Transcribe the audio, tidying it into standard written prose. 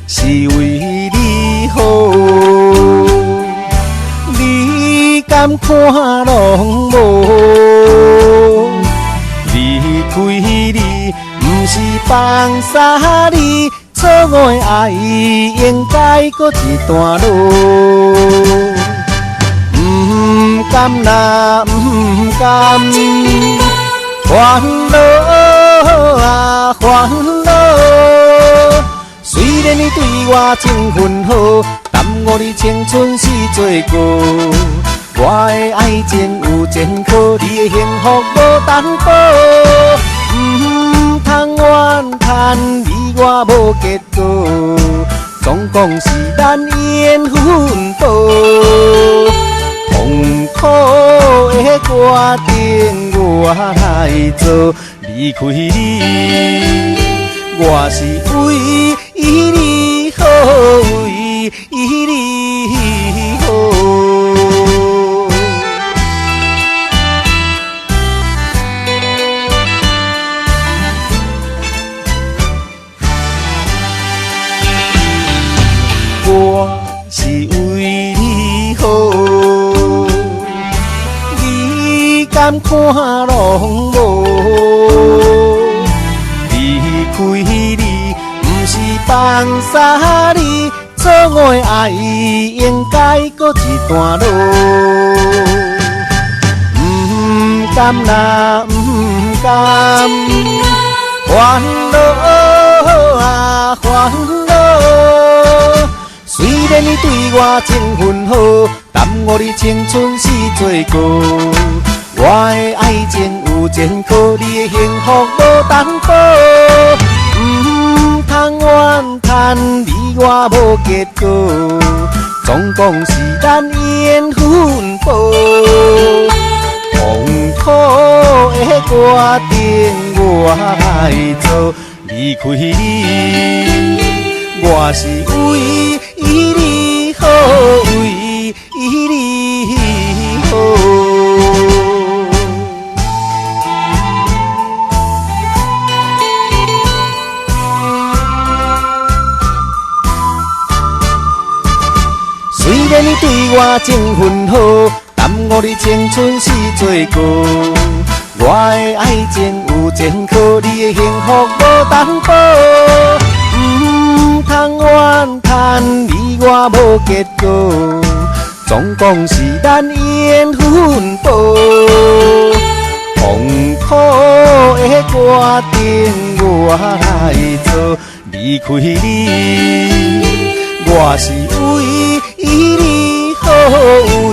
是为你好。你敢看拢无？离开你，不是放洒你，错误的爱应该搁一段路。不甘啦，不甘，烦恼啊烦恼。虽然你对我真分好，耽误你青春是罪过。我的爱情有前科，你的幸福无担保。不通怨叹你我无结果，总讲是咱缘分薄。痛苦的决定我来做，离开你，我是为你好，为你好。我是为你好。敢看拢无？离开你，不是放洒你，错误的爱应该搁一段路。不甘啦，不甘，烦恼啊烦恼。虽然你对我真分好，耽误你青春是罪过。我的爱情有前科，你的幸福无担保。不通怨叹你我无结果，总讲是咱缘分薄。痛苦的决定我来做，离开你，我是为你好，为你好。虽然你对我真分好，耽误你青春是罪过。我的爱情有前科，你的幸福无担保。不通怨叹你我无结果，总讲是咱缘分薄。痛苦的决定我来做，离开你，我是为你好，为